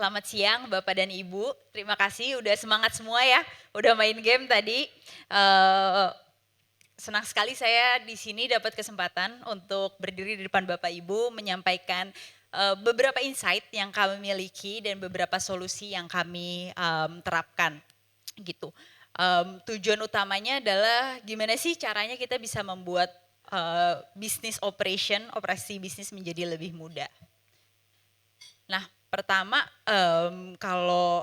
Selamat siang Bapak dan Ibu. Terima kasih udah semangat semua ya, udah main game tadi. Eh, Senang sekali saya di sini dapat kesempatan untuk berdiri di depan Bapak Ibu menyampaikan beberapa insight yang kami miliki dan beberapa solusi yang kami terapkan gitu. Tujuan utamanya adalah gimana sih caranya kita bisa membuat bisnis operasi bisnis menjadi lebih mudah. Nah, pertama kalau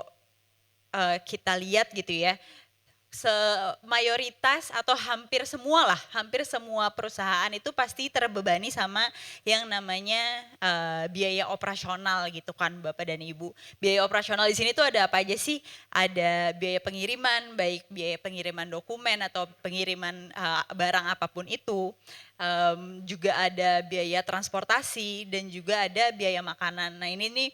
kita lihat gitu ya, mayoritas atau hampir semua perusahaan itu pasti terbebani sama yang namanya biaya operasional gitu kan Bapak dan Ibu. Biaya operasional di sini tuh ada apa aja sih? Ada biaya pengiriman, baik biaya pengiriman dokumen atau pengiriman barang apapun itu. Juga ada biaya transportasi dan juga ada biaya makanan. Nah ini nih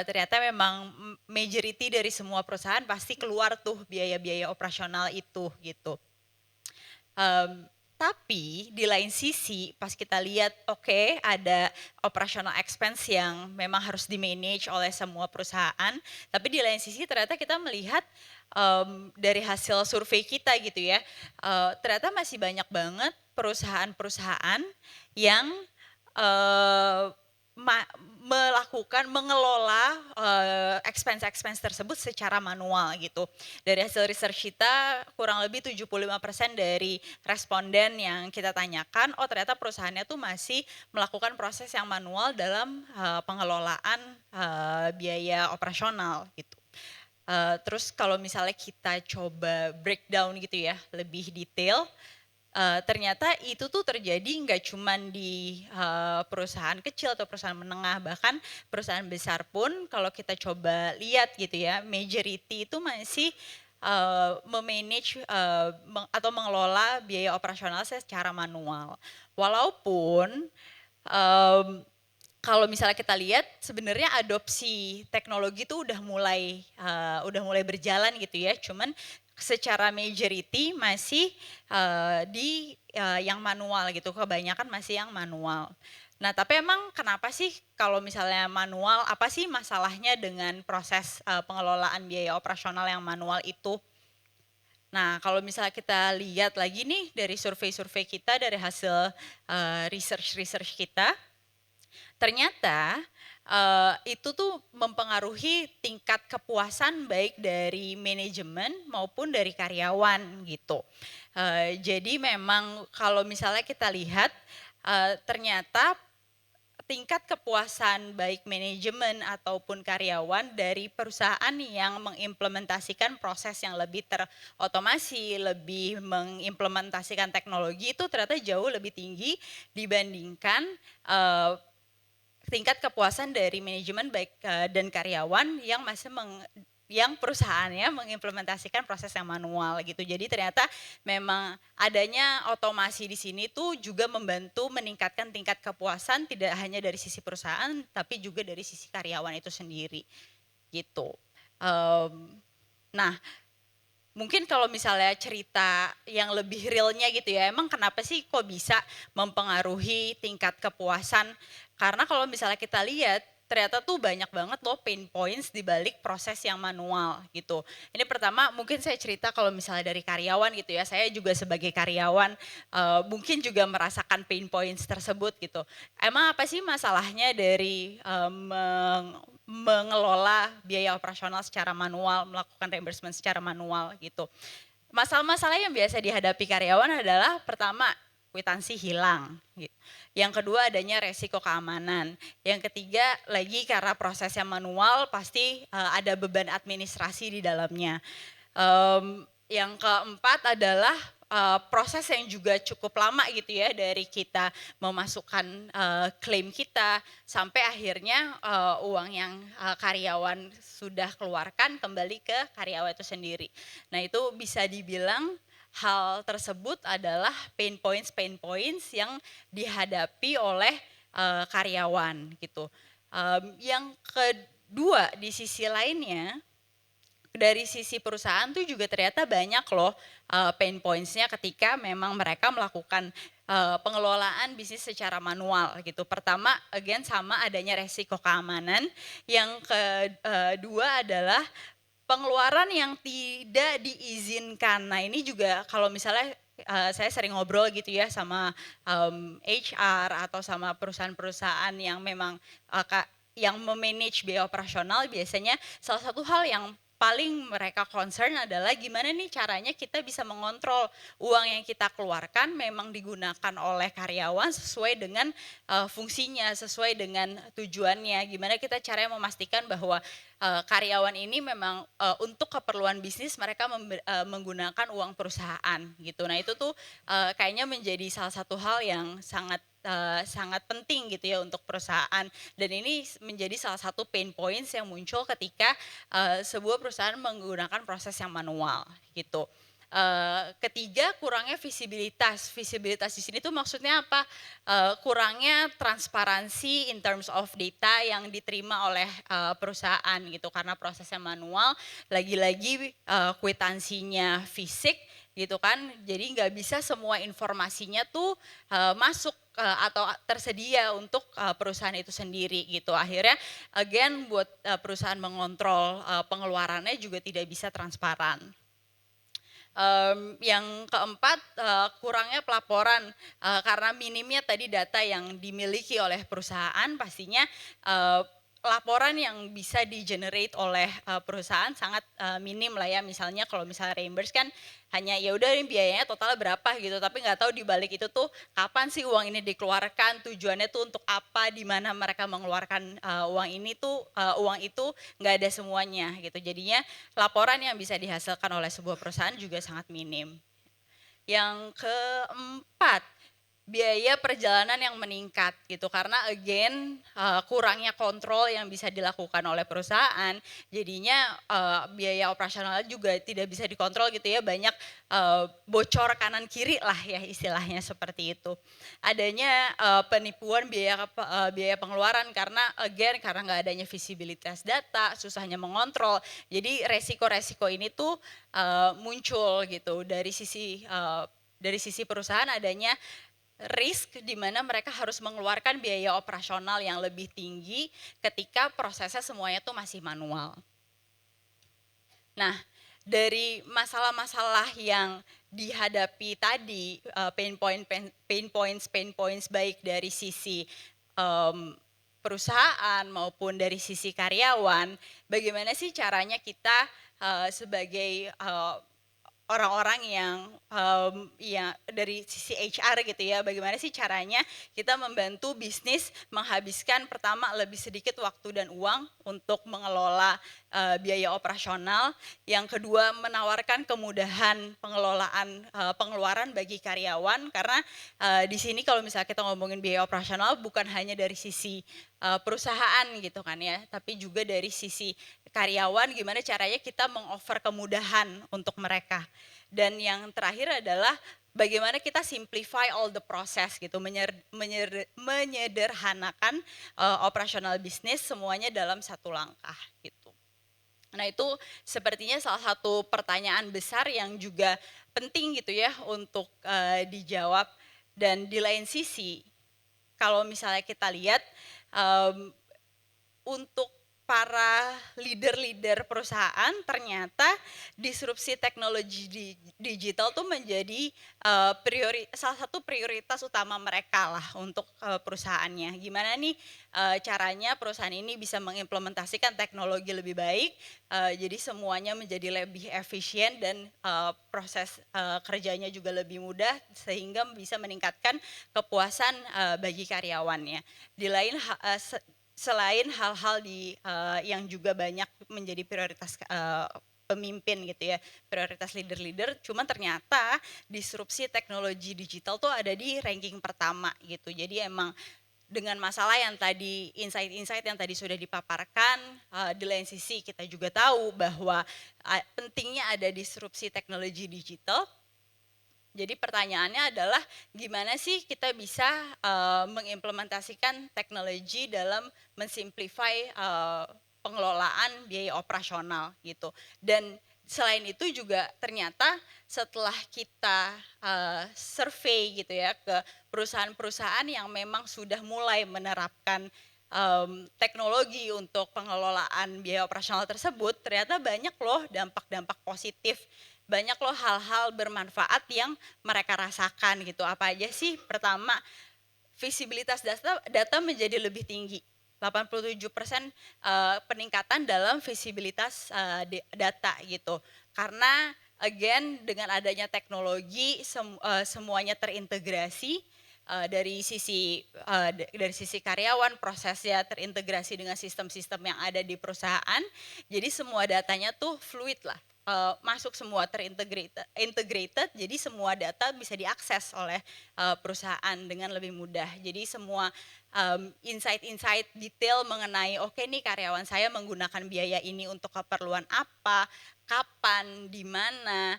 ternyata memang majority dari semua perusahaan pasti keluar tuh biaya-biaya operasional itu gitu. Tapi di lain sisi pas kita lihat oke, ada operational expense yang memang harus di manage oleh semua perusahaan, tapi di lain sisi ternyata kita melihat dari hasil survei kita gitu ya, ternyata masih banyak banget perusahaan-perusahaan yang mengelola expense tersebut secara manual gitu. Dari hasil research kita kurang lebih 75% dari responden yang kita tanyakan, oh ternyata perusahaannya tuh masih melakukan proses yang manual dalam pengelolaan biaya operasional gitu. Terus kalau misalnya kita coba breakdown gitu ya, lebih detail, ternyata itu tuh terjadi nggak cuma di perusahaan kecil atau perusahaan menengah, bahkan perusahaan besar pun kalau kita coba lihat gitu ya, majority itu masih memanage atau mengelola biaya operasional secara manual. Walaupun kalau misalnya kita lihat sebenarnya adopsi teknologi itu udah mulai berjalan gitu ya, cuman secara majority masih yang manual gitu, kebanyakan masih yang manual. Nah tapi emang kenapa sih kalau misalnya manual, apa sih masalahnya dengan proses pengelolaan biaya operasional yang manual itu? Nah kalau misalnya kita lihat lagi nih dari survei-survei kita, dari hasil research kita, ternyata itu tuh mempengaruhi tingkat kepuasan baik dari manajemen maupun dari karyawan gitu. Jadi memang kalau misalnya kita lihat ternyata tingkat kepuasan baik manajemen ataupun karyawan dari perusahaan yang mengimplementasikan proses yang lebih terotomasi, lebih mengimplementasikan teknologi itu ternyata jauh lebih tinggi dibandingkan tingkat kepuasan dari manajemen baik dan karyawan yang yang perusahaannya mengimplementasikan proses yang manual gitu. Jadi ternyata memang adanya otomasi di sini tuh juga membantu meningkatkan tingkat kepuasan tidak hanya dari sisi perusahaan tapi juga dari sisi karyawan itu sendiri gitu. Nah mungkin kalau misalnya cerita yang lebih realnya gitu ya, emang kenapa sih kok bisa mempengaruhi tingkat kepuasan? Karena kalau misalnya kita lihat, ternyata tuh banyak banget loh pain points di balik proses yang manual gitu. Ini pertama mungkin saya cerita kalau misalnya dari karyawan gitu ya, saya juga sebagai karyawan mungkin juga merasakan pain points tersebut gitu. Emang apa sih masalahnya dari mengelola biaya operasional secara manual, melakukan reimbursement secara manual gitu. Masalah-masalah yang biasa dihadapi karyawan adalah pertama, kwitansi hilang. Gitu. Yang kedua adanya resiko keamanan. Yang ketiga lagi karena prosesnya manual pasti ada beban administrasi di dalamnya. Yang keempat adalah proses yang juga cukup lama gitu ya dari kita memasukkan klaim kita sampai akhirnya uang yang karyawan sudah keluarkan kembali ke karyawan itu sendiri. Nah itu bisa dibilang hal tersebut adalah pain points yang dihadapi oleh karyawan gitu. Yang kedua di sisi lainnya, dari sisi perusahaan tuh juga ternyata banyak loh pain points-nya ketika memang mereka melakukan pengelolaan bisnis secara manual gitu. Pertama, again sama adanya resiko keamanan. Yang kedua adalah pengeluaran yang tidak diizinkan. Nah ini juga kalau misalnya saya sering ngobrol gitu ya sama HR atau sama perusahaan-perusahaan yang memang yang memanage biaya operasional, biasanya salah satu hal yang paling mereka concern adalah gimana nih caranya kita bisa mengontrol uang yang kita keluarkan memang digunakan oleh karyawan sesuai dengan fungsinya, sesuai dengan tujuannya. Gimana kita caranya memastikan bahwa karyawan ini memang untuk keperluan bisnis mereka menggunakan uang perusahaan gitu. Nah itu tuh kayaknya menjadi salah satu hal yang sangat penting gitu ya untuk perusahaan, dan ini menjadi salah satu pain points yang muncul ketika sebuah perusahaan menggunakan proses yang manual gitu. Ketiga, kurangnya visibilitas. Visibilitas di sini tuh maksudnya apa? Kurangnya transparansi in terms of data yang diterima oleh perusahaan gitu, karena prosesnya manual, lagi-lagi kwitansinya fisik gitu kan, jadi nggak bisa semua informasinya tuh masuk atau tersedia untuk perusahaan itu sendiri gitu. Akhirnya again buat perusahaan mengontrol pengeluarannya juga tidak bisa transparan. Yang keempat, kurangnya pelaporan karena minimnya tadi data yang dimiliki oleh perusahaan, pastinya laporan yang bisa di-generate oleh perusahaan sangat minim lah ya. Misalnya kalau misalnya reimburse kan hanya ya udah biayanya total berapa gitu, tapi nggak tahu di balik itu tuh kapan sih uang ini dikeluarkan, tujuannya tuh untuk apa, di mana mereka mengeluarkan uang ini tuh uang itu nggak ada semuanya gitu. Jadinya laporan yang bisa dihasilkan oleh sebuah perusahaan juga sangat minim. Yang keempat, biaya perjalanan yang meningkat gitu, karena again kurangnya kontrol yang bisa dilakukan oleh perusahaan, jadinya biaya operasional juga tidak bisa dikontrol gitu ya, banyak bocor kanan kiri lah ya istilahnya seperti itu. Adanya penipuan biaya pengeluaran karena again karena nggak adanya visibilitas data, susahnya mengontrol, jadi resiko-resiko ini tuh muncul gitu dari sisi perusahaan. Adanya risk di mana mereka harus mengeluarkan biaya operasional yang lebih tinggi ketika prosesnya semuanya tuh masih manual. Nah, dari masalah-masalah yang dihadapi tadi, pain points baik dari sisi perusahaan maupun dari sisi karyawan, bagaimana sih caranya kita sebagai orang-orang yang ya dari sisi HR gitu ya, bagaimana sih caranya kita membantu bisnis menghabiskan pertama lebih sedikit waktu dan uang untuk mengelola biaya operasional, yang kedua menawarkan kemudahan pengelolaan pengeluaran bagi karyawan, karena di sini kalau misalnya kita ngomongin biaya operasional bukan hanya dari sisi perusahaan gitu kan ya, tapi juga dari sisi karyawan, gimana caranya kita mengoffer kemudahan untuk mereka. Dan yang terakhir adalah bagaimana kita simplify all the process gitu, menyederhanakan operasional bisnis semuanya dalam satu langkah gitu. Nah itu sepertinya salah satu pertanyaan besar yang juga penting gitu ya untuk dijawab. Dan di lain sisi, kalau misalnya kita lihat untuk para leader-leader perusahaan, ternyata disrupsi teknologi digital tuh menjadi salah satu prioritas utama mereka lah untuk perusahaannya. Gimana nih caranya perusahaan ini bisa mengimplementasikan teknologi lebih baik, jadi semuanya menjadi lebih efisien dan proses kerjanya juga lebih mudah sehingga bisa meningkatkan kepuasan bagi karyawannya. Di lain selain hal-hal yang juga banyak menjadi prioritas pemimpin gitu ya, prioritas leader-leader, cuman ternyata disrupsi teknologi digital tuh ada di ranking pertama gitu. Jadi emang dengan masalah yang tadi, insight-insight yang tadi sudah dipaparkan, di lain sisi kita juga tahu bahwa pentingnya ada disrupsi teknologi digital. Jadi pertanyaannya adalah gimana sih kita bisa mengimplementasikan teknologi dalam mensimplify pengelolaan biaya operasional gitu. Dan selain itu juga ternyata setelah kita survei gitu ya ke perusahaan-perusahaan yang memang sudah mulai menerapkan teknologi untuk pengelolaan biaya operasional tersebut, ternyata banyak loh dampak-dampak positif, banyak loh hal-hal bermanfaat yang mereka rasakan gitu. Apa aja sih? Pertama, visibilitas data menjadi lebih tinggi. 87% peningkatan dalam visibilitas data gitu. Karena again dengan adanya teknologi semuanya terintegrasi, dari sisi karyawan prosesnya terintegrasi dengan sistem-sistem yang ada di perusahaan. Jadi semua datanya tuh fluid lah. Masuk semua integrated, jadi semua data bisa diakses oleh perusahaan dengan lebih mudah. Jadi semua insight-insight detail mengenai oke nih karyawan saya menggunakan biaya ini untuk keperluan apa, kapan, di mana,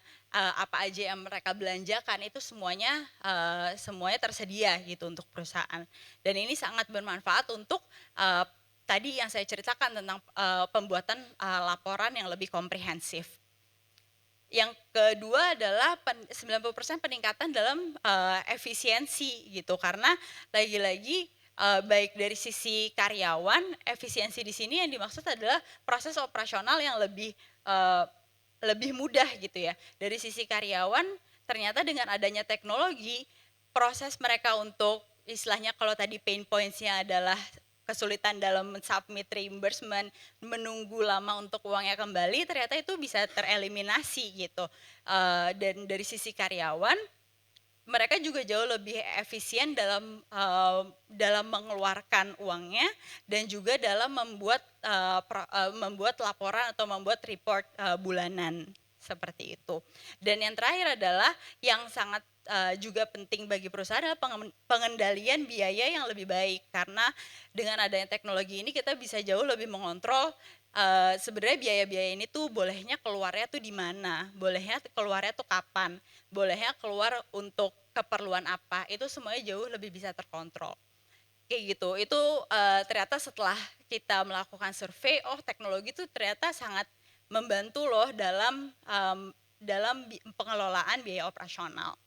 apa aja yang mereka belanjakan, itu semuanya tersedia gitu untuk perusahaan. Dan ini sangat bermanfaat untuk tadi yang saya ceritakan tentang pembuatan laporan yang lebih komprehensif. Yang kedua adalah 90% peningkatan dalam efisiensi gitu, karena lagi-lagi baik dari sisi karyawan, efisiensi di sini yang dimaksud adalah proses operasional yang lebih mudah gitu ya. Dari sisi karyawan ternyata dengan adanya teknologi, proses mereka untuk istilahnya kalau tadi pain points-nya adalah kesulitan dalam submit reimbursement, menunggu lama untuk uangnya kembali, ternyata itu bisa tereliminasi gitu. Dan dari sisi karyawan, mereka juga jauh lebih efisien dalam mengeluarkan uangnya dan juga dalam membuat laporan atau membuat report bulanan seperti itu. Dan yang terakhir adalah yang sangat juga penting bagi perusahaan adalah pengendalian biaya yang lebih baik, karena dengan adanya teknologi ini kita bisa jauh lebih mengontrol sebenarnya biaya-biaya ini tuh bolehnya keluarnya tuh di mana, bolehnya keluarnya tuh kapan, bolehnya keluar untuk keperluan apa, itu semuanya jauh lebih bisa terkontrol. Kayak gitu, itu ternyata setelah kita melakukan survei, oh teknologi itu ternyata sangat membantu loh dalam pengelolaan biaya operasional.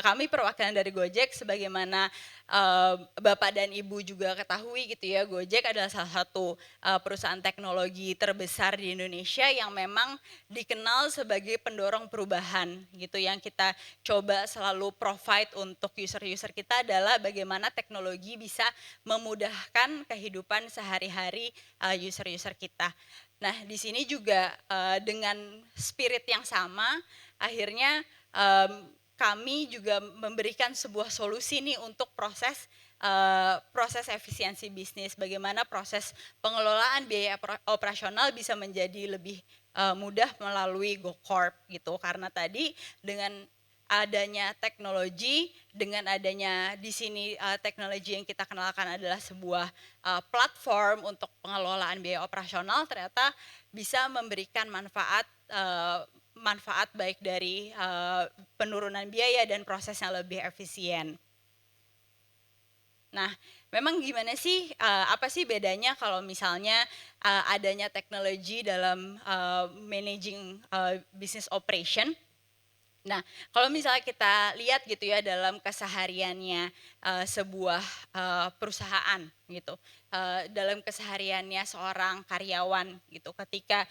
Kami perwakilan dari Gojek, sebagaimana Bapak dan Ibu juga ketahui gitu ya, Gojek adalah salah satu perusahaan teknologi terbesar di Indonesia yang memang dikenal sebagai pendorong perubahan gitu. Yang kita coba selalu provide untuk user-user kita adalah bagaimana teknologi bisa memudahkan kehidupan sehari-hari user-user kita. Nah, di sini juga dengan spirit yang sama, akhirnya kami juga memberikan sebuah solusi nih untuk proses efisiensi bisnis, bagaimana proses pengelolaan biaya operasional bisa menjadi lebih mudah melalui GoCorp gitu. Karena tadi dengan adanya teknologi, dengan adanya di sini teknologi yang kita kenalkan adalah sebuah platform untuk pengelolaan biaya operasional, ternyata bisa memberikan manfaat baik dari penurunan biaya dan prosesnya lebih efisien. Nah, memang gimana sih, apa sih bedanya kalau misalnya adanya teknologi dalam managing business operation? Nah, kalau misalnya kita lihat gitu ya dalam kesehariannya sebuah perusahaan gitu, dalam kesehariannya seorang karyawan gitu, ketika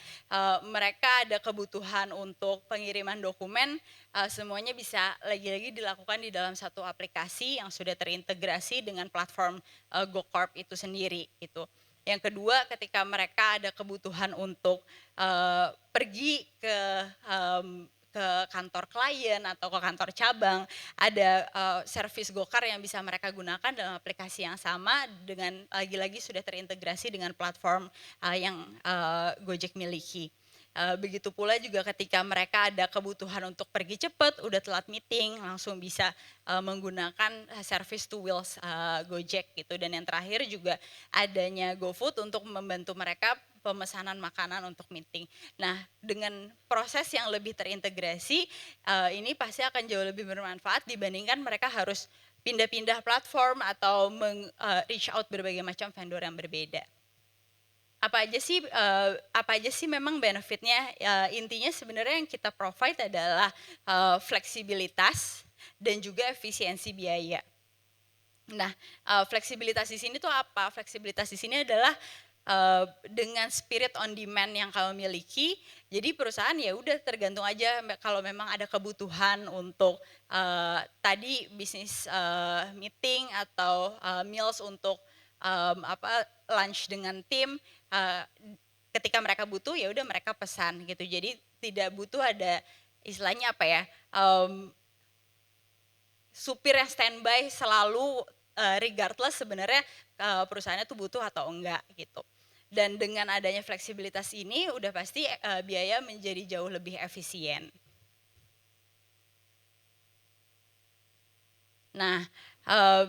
mereka ada kebutuhan untuk pengiriman dokumen, semuanya bisa lagi-lagi dilakukan di dalam satu aplikasi yang sudah terintegrasi dengan platform GoCorp itu sendiri gitu. Yang kedua, ketika mereka ada kebutuhan untuk pergi ke kantor klien atau ke kantor cabang, ada servis Gokar yang bisa mereka gunakan dalam aplikasi yang sama, dengan lagi-lagi sudah terintegrasi dengan platform yang Gojek miliki. Begitu pula juga ketika mereka ada kebutuhan untuk pergi cepat, udah telat meeting, langsung bisa menggunakan service to wheels Gojek gitu. Dan yang terakhir juga adanya GoFood untuk membantu mereka pemesanan makanan untuk meeting. Nah, dengan proses yang lebih terintegrasi, ini pasti akan jauh lebih bermanfaat dibandingkan mereka harus pindah-pindah platform atau reach out berbagai macam vendor yang berbeda. apa aja sih memang benefitnya? Intinya sebenarnya yang kita provide adalah fleksibilitas dan juga efisiensi biaya. Nah, fleksibilitas di sini tuh apa? Fleksibilitas di sini adalah dengan spirit on demand yang kamu miliki, jadi perusahaan ya udah tergantung aja kalau memang ada kebutuhan untuk tadi bisnis meeting atau meals untuk lunch dengan tim, ketika mereka butuh ya udah mereka pesan gitu. Jadi tidak butuh ada istilahnya apa ya? Supir yang standby selalu regardless sebenarnya perusahaannya tuh butuh atau enggak gitu. Dan dengan adanya fleksibilitas ini udah pasti biaya menjadi jauh lebih efisien. Nah,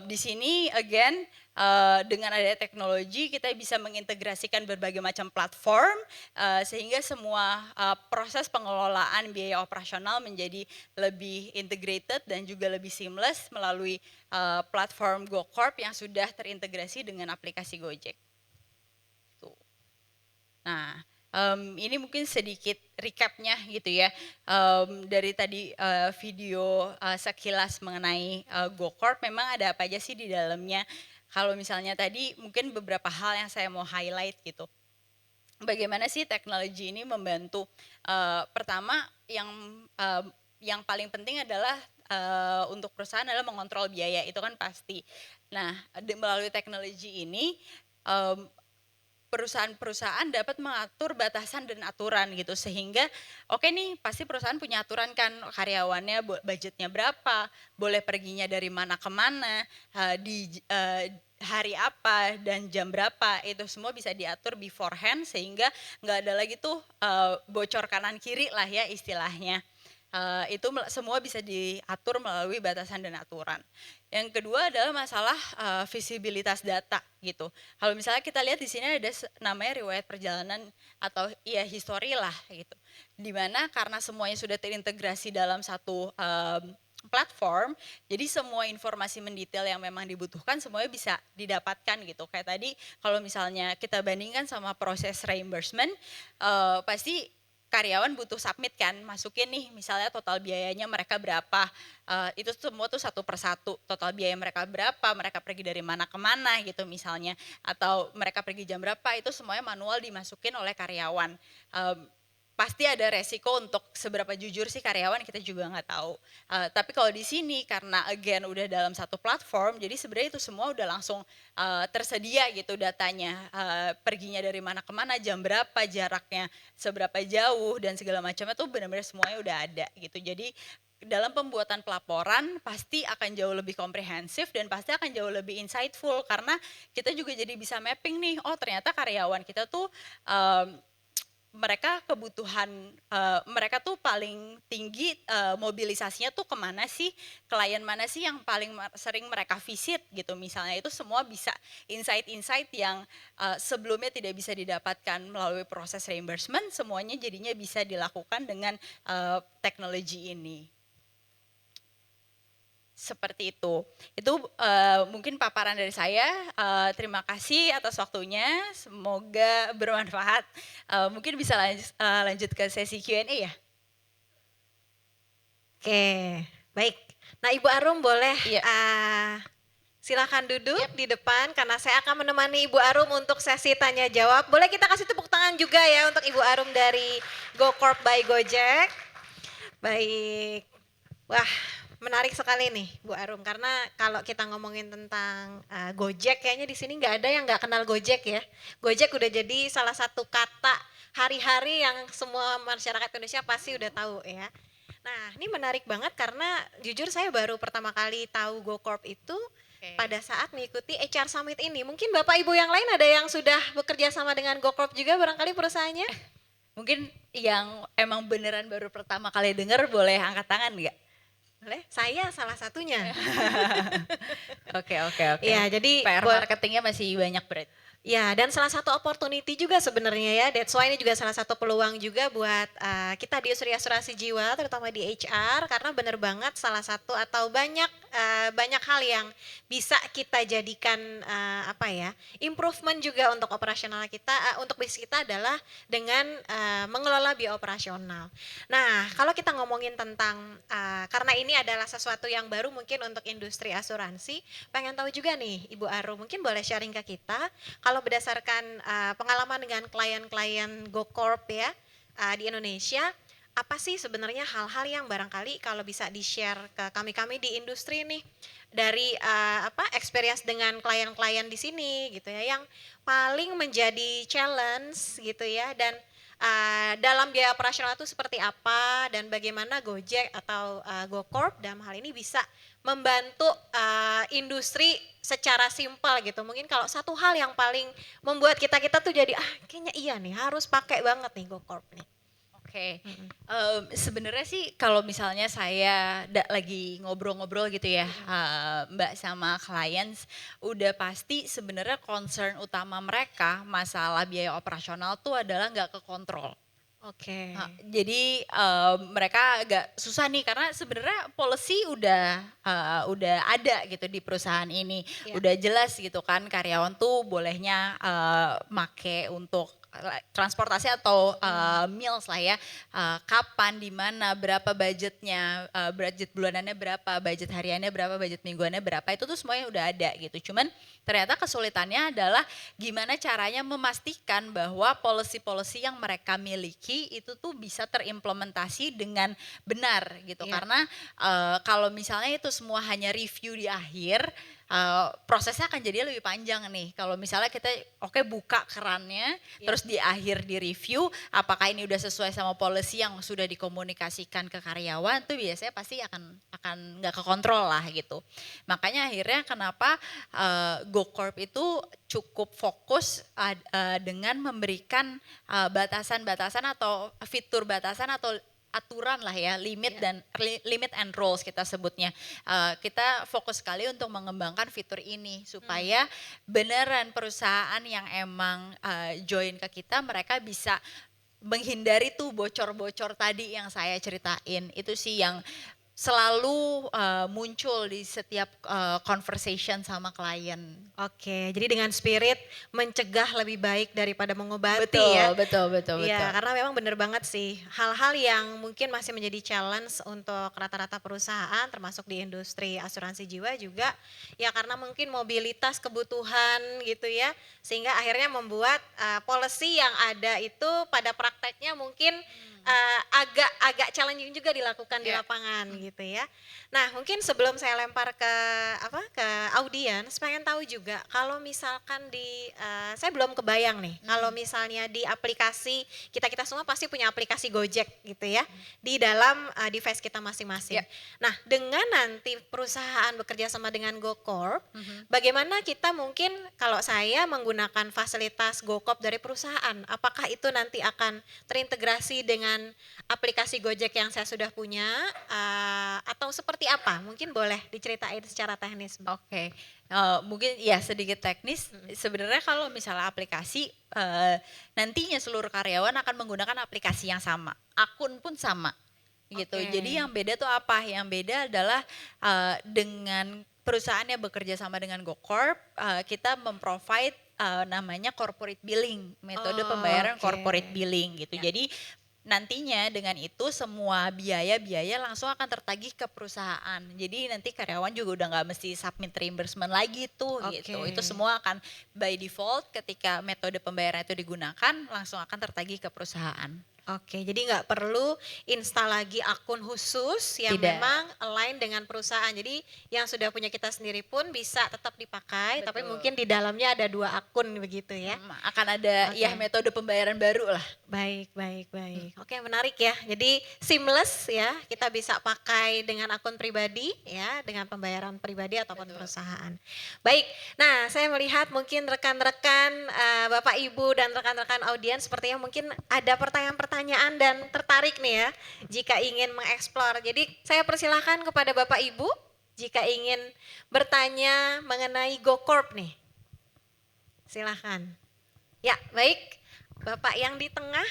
di sini again dengan adanya teknologi kita bisa mengintegrasikan berbagai macam platform sehingga semua proses pengelolaan biaya operasional menjadi lebih integrated dan juga lebih seamless melalui platform GoCorp yang sudah terintegrasi dengan aplikasi Gojek. Tuh. Nah, ini mungkin sedikit recapnya gitu ya, dari tadi video sekilas mengenai GoCorp, memang ada apa aja sih di dalamnya. Kalau misalnya tadi mungkin beberapa hal yang saya mau highlight gitu. Bagaimana sih teknologi ini membantu? Pertama yang paling penting adalah untuk perusahaan adalah mengontrol biaya, itu kan pasti. Nah, melalui teknologi ini perusahaan-perusahaan dapat mengatur batasan dan aturan gitu, sehingga oke nih pasti perusahaan punya aturan kan, karyawannya budgetnya berapa, boleh perginya dari mana ke mana, di hari apa dan jam berapa, itu semua bisa diatur beforehand sehingga nggak ada lagi tuh bocor kanan kiri lah ya istilahnya. Itu semua bisa diatur melalui batasan dan aturan. Yang kedua adalah masalah visibilitas data gitu. Kalau misalnya kita lihat di sini ada namanya riwayat perjalanan atau ya history lah gitu. Dimana karena semuanya sudah terintegrasi dalam satu platform, jadi semua informasi mendetail yang memang dibutuhkan semuanya bisa didapatkan gitu. Kayak tadi kalau misalnya kita bandingkan sama proses reimbursement, pasti karyawan butuh submit kan, masukin nih misalnya total biayanya mereka berapa, itu semua tuh satu persatu, total biaya mereka berapa, mereka pergi dari mana ke mana gitu misalnya, atau mereka pergi jam berapa, itu semuanya manual dimasukin oleh karyawan. Pasti ada resiko untuk seberapa jujur sih karyawan kita juga nggak tahu. Tapi kalau di sini karena again udah dalam satu platform, jadi sebenarnya itu semua udah langsung tersedia gitu datanya. Perginya dari mana ke mana, jam berapa, jaraknya seberapa jauh dan segala macamnya tuh benar-benar semuanya udah ada gitu. Jadi dalam pembuatan pelaporan pasti akan jauh lebih komprehensif dan pasti akan jauh lebih insightful karena kita juga jadi bisa mapping nih, oh ternyata karyawan kita tuh mereka kebutuhan mereka tuh paling tinggi mobilisasinya tuh kemana sih, klien mana sih yang paling sering mereka visit gitu misalnya, itu semua bisa insight-insight yang sebelumnya tidak bisa didapatkan melalui proses reimbursement, semuanya jadinya bisa dilakukan dengan teknologi ini. Seperti itu. Itu mungkin paparan dari saya. Terima kasih atas waktunya. Semoga bermanfaat. Mungkin bisa lanjut ke sesi Q&A ya. Oke, baik. Nah Ibu Arum boleh silakan duduk di depan karena saya akan menemani Ibu Arum untuk sesi tanya jawab. Boleh kita kasih tepuk tangan juga ya untuk Ibu Arum dari GoCorp by Gojek. Baik. Wah, menarik sekali nih Bu Arum karena kalau kita ngomongin tentang Gojek kayaknya di sini nggak ada yang nggak kenal Gojek ya. Gojek udah jadi salah satu kata hari-hari yang semua masyarakat Indonesia pasti udah tahu ya. Nah, ini menarik banget karena jujur saya baru pertama kali tahu GoCorp itu pada saat mengikuti HR Summit ini. Mungkin Bapak Ibu yang lain ada yang sudah bekerja sama dengan GoCorp juga barangkali perusahaannya? Mungkin yang emang beneran baru pertama kali dengar boleh angkat tangan nggak? Boleh? Saya salah satunya. Oke. Iya, jadi PR marketingnya masih banyak berarti. Ya, dan salah satu opportunity juga sebenarnya ya. That's why ini juga salah satu peluang juga buat kita di industri asuransi jiwa, terutama di HR, karena benar banget salah satu atau banyak hal yang bisa kita jadikan apa ya, improvement juga untuk operasional kita, untuk bisnis kita adalah dengan mengelola biaya operasional. Nah, kalau kita ngomongin tentang karena ini adalah sesuatu yang baru mungkin untuk industri asuransi, pengen tahu juga nih Ibu Aru, mungkin boleh sharing ke kita kalau berdasarkan pengalaman dengan klien-klien GoCorp ya di Indonesia, apa sih sebenarnya hal-hal yang barangkali kalau bisa di-share ke kami-kami di industri nih dari experience dengan klien-klien di sini gitu ya yang paling menjadi challenge gitu ya dan dalam biaya operasional itu seperti apa dan bagaimana Gojek atau GoCorp dalam hal ini bisa membantu industri secara simpel gitu. Mungkin kalau satu hal yang paling membuat kita tuh jadi kayaknya iya nih harus pakai banget nih GoCorp nih. Oke, Mm-mm. sebenarnya sih kalau misalnya saya lagi ngobrol-ngobrol gitu ya, Mbak sama clients, udah pasti sebenarnya concern utama mereka masalah biaya operasional tuh adalah nggak kekontrol. Oke. Jadi mereka agak susah nih karena sebenarnya policy udah ada gitu di perusahaan ini, Ya. udah jelas gitu kan karyawan tuh bolehnya make untuk transportasi atau meals lah ya, kapan, di mana, berapa budgetnya, budget bulanannya berapa, budget hariannya berapa, budget mingguannya berapa, itu tuh semuanya udah ada gitu. Cuman ternyata kesulitannya adalah gimana caranya memastikan bahwa policy-policy yang mereka miliki itu tuh bisa terimplementasi dengan benar gitu. Ya. Karena kalau misalnya itu semua hanya review di akhir, prosesnya akan jadi lebih panjang nih. Kalau misalnya kita buka kerannya, Ya. terus di akhir di review apakah ini udah sesuai sama policy yang sudah dikomunikasikan ke karyawan, tuh biasanya pasti akan nggak kekontrol lah gitu. Makanya akhirnya kenapa GoCorp itu cukup fokus dengan memberikan batasan-batasan atau fitur batasan atau aturan lah ya, limit Ya. dan limit and rules kita sebutnya. Kita fokus sekali untuk mengembangkan fitur ini supaya beneran perusahaan yang emang join ke kita, mereka bisa menghindari tuh bocor-bocor tadi yang saya ceritain. Itu sih yang selalu muncul di setiap conversation sama klien. Oke, jadi dengan spirit mencegah lebih baik daripada mengobati Betul, ya. betul, betul, Iya, betul. karena memang benar banget sih. Hal-hal yang mungkin masih menjadi challenge untuk rata-rata perusahaan termasuk di industri asuransi jiwa juga ya karena mungkin mobilitas kebutuhan gitu ya. Sehingga akhirnya membuat policy yang ada itu pada prakteknya mungkin agak challenging juga dilakukan di Ya. lapangan gitu ya. Nah, mungkin sebelum saya lempar ke audiens, pengen tahu juga kalau misalkan saya belum kebayang nih, kalau misalnya di aplikasi kita semua pasti punya aplikasi Gojek gitu ya di dalam device kita masing-masing. Ya. Nah, dengan nanti perusahaan bekerja sama dengan GoCorp, bagaimana kita mungkin kalau saya menggunakan fasilitas GoCorp dari perusahaan, apakah itu nanti akan terintegrasi dengan aplikasi Gojek yang saya sudah punya atau seperti apa? Mungkin boleh diceritain secara teknis. Oke, mungkin ya sedikit teknis. Sebenarnya kalau misalnya aplikasi, nantinya seluruh karyawan akan menggunakan aplikasi yang sama, akun pun sama, gitu. Oke. Jadi yang beda tuh apa? Yang beda adalah dengan perusahaan yang bekerja sama dengan GoCorp, kita memprovide namanya corporate billing, metode Oh, pembayaran oke. corporate billing gitu. Ya. Jadi nantinya dengan itu semua biaya-biaya langsung akan tertagih ke perusahaan. Jadi nanti karyawan juga udah nggak mesti submit reimbursement lagi tuh gitu. Oke. Itu semua akan by default ketika metode pembayaran itu digunakan langsung akan tertagih ke perusahaan. Oke, jadi nggak perlu install lagi akun khusus yang Tidak. memang align dengan perusahaan. Jadi yang sudah punya kita sendiri pun bisa tetap dipakai, tapi Betul. mungkin di dalamnya ada 2 akun begitu ya. Akan ada ya Oke. metode pembayaran baru lah. Baik, baik, baik. Oke, menarik ya. Jadi seamless ya, kita bisa pakai dengan akun pribadi ya, dengan pembayaran pribadi ataupun perusahaan. Baik, nah saya melihat mungkin rekan-rekan Bapak Ibu dan rekan-rekan audiens sepertinya mungkin ada pertanyaan-pertanyaan dan tertarik nih ya, jika ingin mengeksplor. Jadi saya persilahkan kepada Bapak Ibu, jika ingin bertanya mengenai GoCorp nih. Silahkan. Ya, baik. Bapak yang di tengah,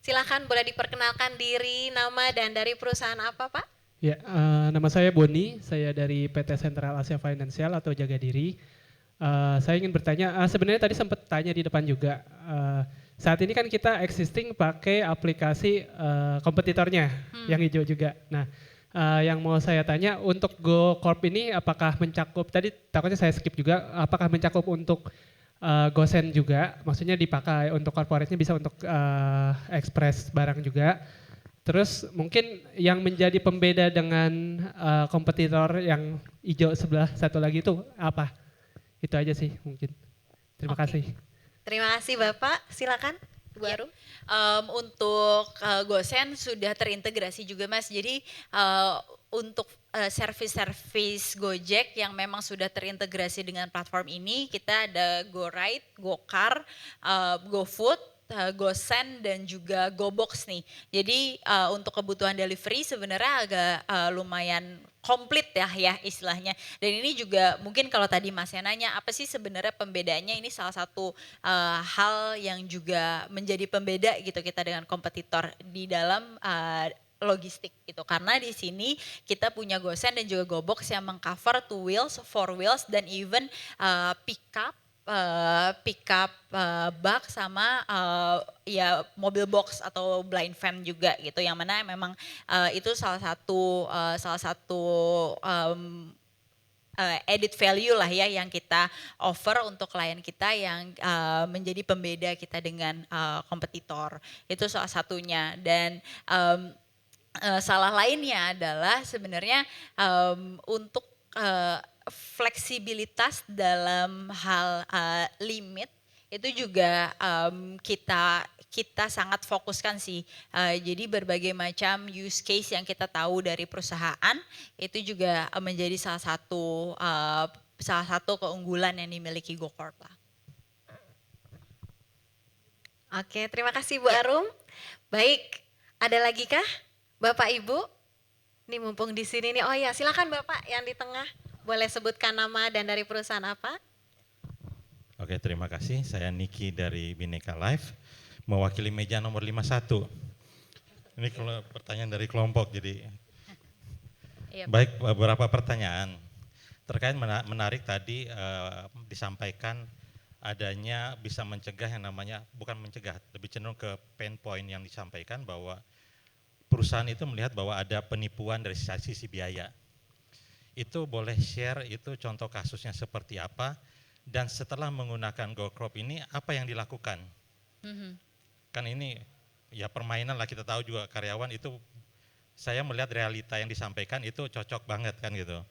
silahkan boleh diperkenalkan diri, nama, dan dari perusahaan apa, Pak? Ya, nama saya Boni, saya dari PT Sentral Asia Financial atau Jaga Diri. Saya ingin bertanya, sebenarnya tadi sempat tanya di depan juga, saat ini kan kita existing pakai aplikasi kompetitornya yang hijau juga. Nah, yang mau saya tanya untuk Go Corp ini apakah mencakup, tadi takutnya saya skip juga, apakah mencakup untuk GoSend juga, maksudnya dipakai untuk corporate-nya bisa untuk ekspres barang juga. Terus mungkin yang menjadi pembeda dengan kompetitor yang hijau sebelah satu lagi itu apa? Itu aja sih mungkin. Terima Oke. kasih. Terima kasih Bapak, silakan Bu Ya. Arum. Untuk GoSend sudah terintegrasi juga Mas. Jadi untuk service-service Gojek yang memang sudah terintegrasi dengan platform ini, kita ada GoRide, GoCar, GoFood, GoSend dan juga GoBox nih. Jadi untuk kebutuhan delivery sebenarnya agak lumayan komplit ya istilahnya. Dan ini juga mungkin kalau tadi Mas yang nanya apa sih sebenarnya pembedanya, ini salah satu hal yang juga menjadi pembeda gitu kita dengan kompetitor di dalam logistik gitu, karena di sini kita punya GoSend dan juga GoBox yang mengcover 2 wheels, 4 wheels dan even pickup bak sama ya mobil box atau blind van juga gitu, yang mana memang itu salah satu added value lah ya yang kita offer untuk klien kita yang menjadi pembeda kita dengan kompetitor. Itu salah satunya. Dan salah lainnya adalah sebenarnya untuk fleksibilitas dalam hal limit itu juga kita sangat fokuskan sih. Jadi berbagai macam use case yang kita tahu dari perusahaan itu juga menjadi salah satu keunggulan yang dimiliki GoCorp lah. Oke, terima kasih Bu Arum. Baik, ada lagi kah Bapak Ibu? Ini mumpung di sini nih. Oh ya, silakan Bapak yang di tengah. Boleh sebutkan nama dan dari perusahaan apa? Oke, terima kasih. Saya Niki dari Bineka Life, mewakili meja nomor 51. Ini kalau pertanyaan dari kelompok, jadi Iya, baik, beberapa pertanyaan. Terkait menarik tadi disampaikan adanya bisa mencegah yang namanya, bukan mencegah, lebih cenderung ke pain point yang disampaikan bahwa perusahaan itu melihat bahwa ada penipuan dari sisi biaya. Itu boleh share itu contoh kasusnya seperti apa, dan setelah menggunakan GoCorp ini apa yang dilakukan? Kan ini ya permainan lah, kita tahu juga karyawan itu, saya melihat realita yang disampaikan itu cocok banget kan gitu.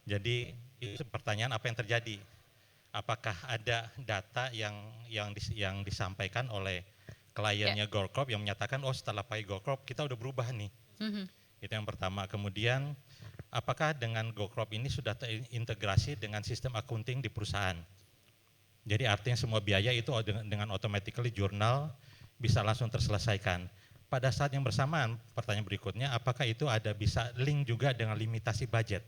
Jadi itu pertanyaan apa yang terjadi? Apakah ada data yang disampaikan oleh kliennya GoCorp yang menyatakan oh setelah pakai GoCorp kita udah berubah nih. Itu yang pertama. Kemudian apakah dengan GoCorp ini sudah terintegrasi dengan sistem accounting di perusahaan? Jadi artinya semua biaya itu dengan automatically jurnal bisa langsung terselesaikan. Pada saat yang bersamaan, pertanyaan berikutnya, apakah itu ada bisa link juga dengan limitasi budget?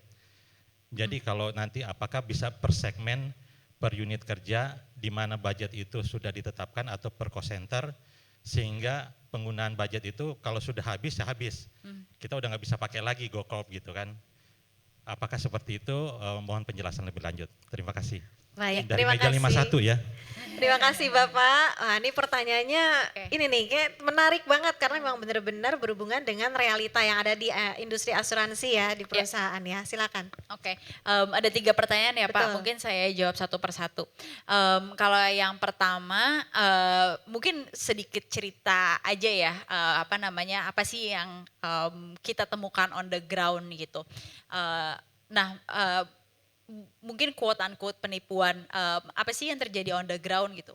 Jadi kalau nanti apakah bisa per segmen, per unit kerja, di mana budget itu sudah ditetapkan atau per cost center, sehingga penggunaan budget itu kalau sudah habis ya habis. Kita udah nggak bisa pakai lagi GoCorp gitu kan. Apakah seperti itu? Mohon penjelasan lebih lanjut. Terima kasih. Baik, Dari terima meja kasih. 51 ya. Terima kasih Bapak. Wah, ini pertanyaannya Oke. ini nih kayak menarik banget karena memang benar-benar berhubungan dengan realita yang ada di industri asuransi ya di perusahaan ya. Silakan. Oke, ada 3 pertanyaan ya Pak, Betul. mungkin saya jawab satu persatu. Kalau yang pertama, mungkin sedikit cerita aja ya, apa sih yang kita temukan on the ground gitu. Mungkin quote unquote penipuan, apa sih yang terjadi on the ground gitu.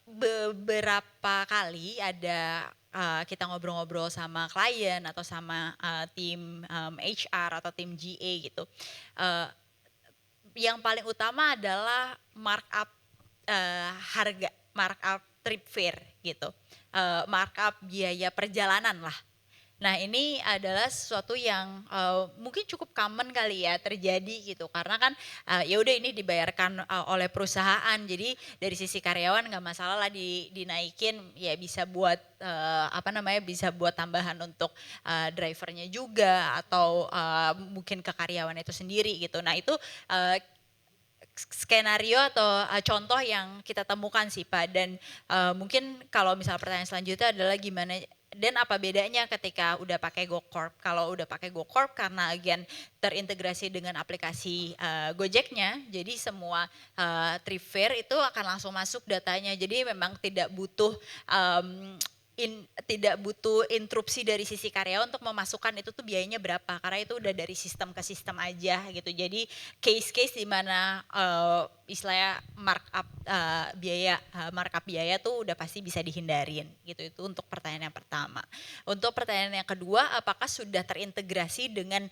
Beberapa kali ada kita ngobrol-ngobrol sama klien atau sama tim HR atau tim GA gitu. Yang paling utama adalah markup harga, markup trip fare gitu, markup biaya perjalanan lah. Nah ini adalah sesuatu yang mungkin cukup common kali ya terjadi gitu, karena kan ya udah ini dibayarkan oleh perusahaan, jadi dari sisi karyawan nggak masalah lah dinaikin, ya bisa buat bisa buat tambahan untuk drivernya juga atau mungkin ke karyawan itu sendiri gitu. Nah itu skenario atau contoh yang kita temukan sih Pak, dan mungkin kalau misal pertanyaan selanjutnya adalah gimana dan apa bedanya ketika udah pakai GoCorp. Kalau udah pakai GoCorp karena again terintegrasi dengan aplikasi Gojeknya, jadi semua trip fare itu akan langsung masuk datanya, jadi memang tidak butuh tidak butuh interupsi dari sisi karyawan untuk memasukkan itu tuh biayanya berapa, karena itu udah dari sistem ke sistem aja gitu. Jadi case-case di mana istilahnya markup biaya tuh udah pasti bisa dihindarin gitu. Itu untuk pertanyaan yang pertama. Untuk pertanyaan yang kedua, apakah sudah terintegrasi dengan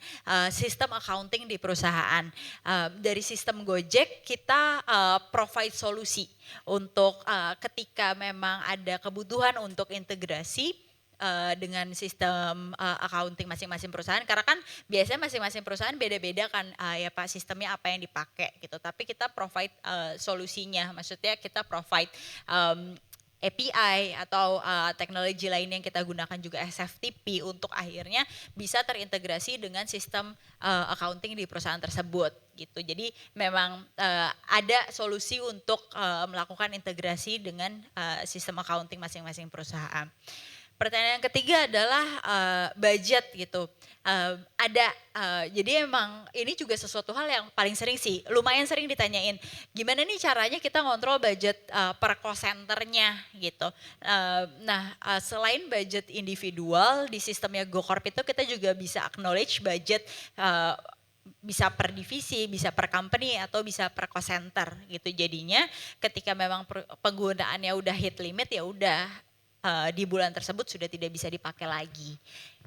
sistem accounting di perusahaan? Dari sistem Gojek kita provide solusi untuk ketika memang ada kebutuhan untuk integrasi dengan sistem accounting masing-masing perusahaan, karena kan biasanya masing-masing perusahaan beda-beda kan ya Pak sistemnya apa yang dipakai gitu, tapi kita provide solusinya, maksudnya kita provide API atau teknologi lain yang kita gunakan juga SFTP untuk akhirnya bisa terintegrasi dengan sistem accounting di perusahaan tersebut gitu. Jadi memang ada solusi untuk melakukan integrasi dengan sistem accounting masing-masing perusahaan. Pertanyaan yang ketiga adalah budget gitu. Jadi emang ini juga sesuatu hal yang paling sering sih, lumayan sering ditanyain. Gimana nih caranya kita ngontrol budget per cost centernya gitu. Selain budget individual di sistemnya GoCorp itu kita juga bisa acknowledge budget bisa per divisi, bisa per company, atau bisa per cost center gitu. Jadinya ketika memang penggunaannya udah hit limit ya udah di bulan tersebut sudah tidak bisa dipakai lagi.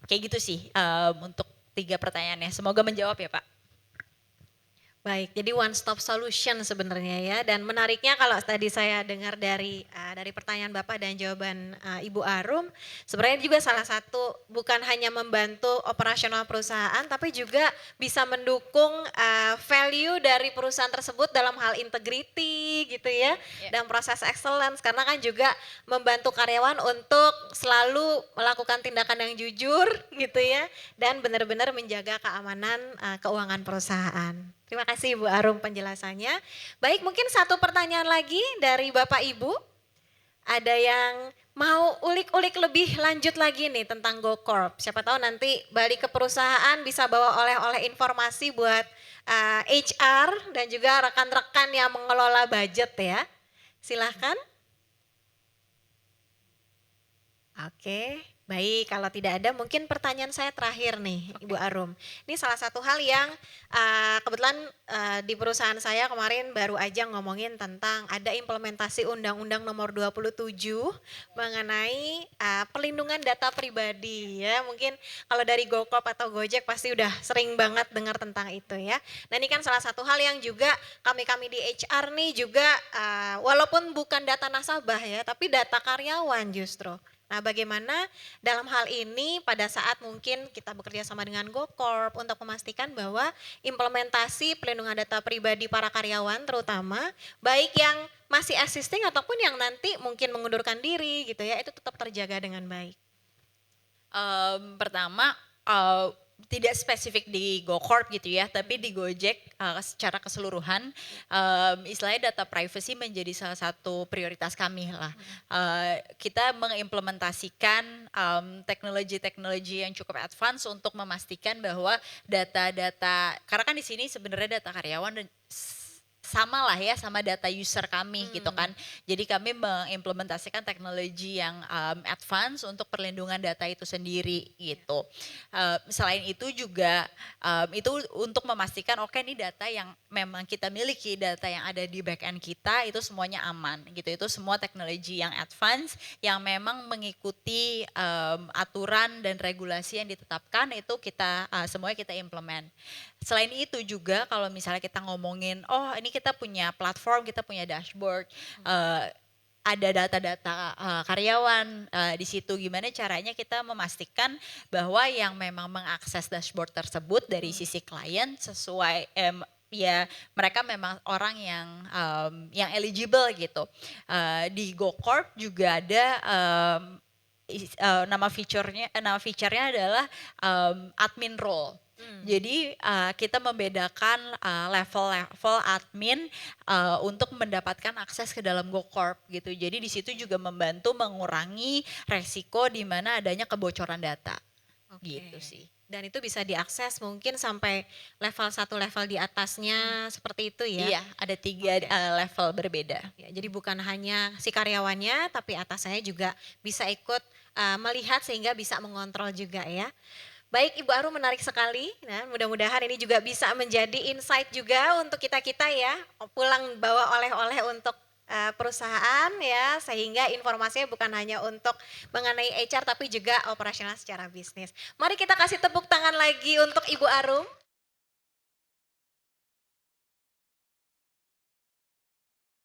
Kayak gitu sih untuk 3 pertanyaannya. Semoga menjawab ya Pak. Baik, jadi one stop solution sebenarnya ya. Dan menariknya kalau tadi saya dengar dari pertanyaan Bapak dan jawaban Ibu Arum, sebenarnya juga salah satu bukan hanya membantu operasional perusahaan, tapi juga bisa mendukung value dari perusahaan tersebut dalam hal integrity gitu ya, dan proses excellence, karena kan juga membantu karyawan untuk selalu melakukan tindakan yang jujur gitu ya, dan benar-benar menjaga keamanan keuangan perusahaan. Terima kasih Ibu Arum penjelasannya. Baik, mungkin satu pertanyaan lagi dari Bapak Ibu. Ada yang mau ulik-ulik lebih lanjut lagi nih tentang GoCorp. Siapa tahu nanti balik ke perusahaan bisa bawa oleh-oleh informasi buat HR dan juga rekan-rekan yang mengelola budget ya. Silahkan. Oke. Baik, kalau tidak ada mungkin pertanyaan saya terakhir nih Ibu Arum. Ini salah satu hal yang kebetulan di perusahaan saya kemarin baru aja ngomongin tentang ada implementasi Undang-Undang Nomor 27 mengenai perlindungan data pribadi ya. Mungkin kalau dari GoCorp atau Gojek pasti udah sering banget dengar tentang itu ya. Nah ini kan salah satu hal yang juga kami di HR nih juga walaupun bukan data nasabah ya, tapi data karyawan justru. Nah bagaimana dalam hal ini pada saat mungkin kita bekerja sama dengan GoCorp untuk memastikan bahwa implementasi pelindungan data pribadi para karyawan terutama baik yang masih existing ataupun yang nanti mungkin mengundurkan diri gitu ya, itu tetap terjaga dengan baik. Pertama tidak spesifik di GoCorp gitu ya, tapi di Gojek secara keseluruhan istilahnya data privacy menjadi salah satu prioritas kami lah. Kita mengimplementasikan teknologi-teknologi yang cukup advance untuk memastikan bahwa data-data, karena kan di sini sebenarnya data karyawan dan sama lah ya sama data user kami gitu kan. Jadi kami mengimplementasikan teknologi yang advance untuk perlindungan data itu sendiri gitu. Selain itu juga itu untuk memastikan oke ini data yang memang kita miliki, data yang ada di back end kita itu semuanya aman gitu. Itu semua teknologi yang advance yang memang mengikuti aturan dan regulasi yang ditetapkan, itu kita semuanya kita implement. Selain itu juga kalau misalnya kita ngomongin, oh ini kita punya platform, kita punya dashboard, ada data-data karyawan di situ. Gimana caranya kita memastikan bahwa yang memang mengakses dashboard tersebut dari sisi klien sesuai ya mereka memang orang yang eligible gitu. Di GoCorp juga ada nama feature-nya adalah admin role. Jadi kita membedakan level-level admin untuk mendapatkan akses ke dalam GoCorp gitu. Jadi di situ juga membantu mengurangi resiko di mana adanya kebocoran data. Oke. Gitu sih. Dan itu bisa diakses mungkin sampai level 1 level di atasnya seperti itu ya. Iya, ada 3 level berbeda. Ya, jadi bukan hanya si karyawannya tapi atasannya juga bisa ikut melihat sehingga bisa mengontrol juga ya. Baik Ibu Arum, menarik sekali. Nah, mudah-mudahan ini juga bisa menjadi insight juga untuk kita-kita ya. Pulang bawa oleh-oleh untuk perusahaan ya, sehingga informasinya bukan hanya untuk mengenai HR tapi juga operasional secara bisnis. Mari kita kasih tepuk tangan lagi untuk Ibu Arum.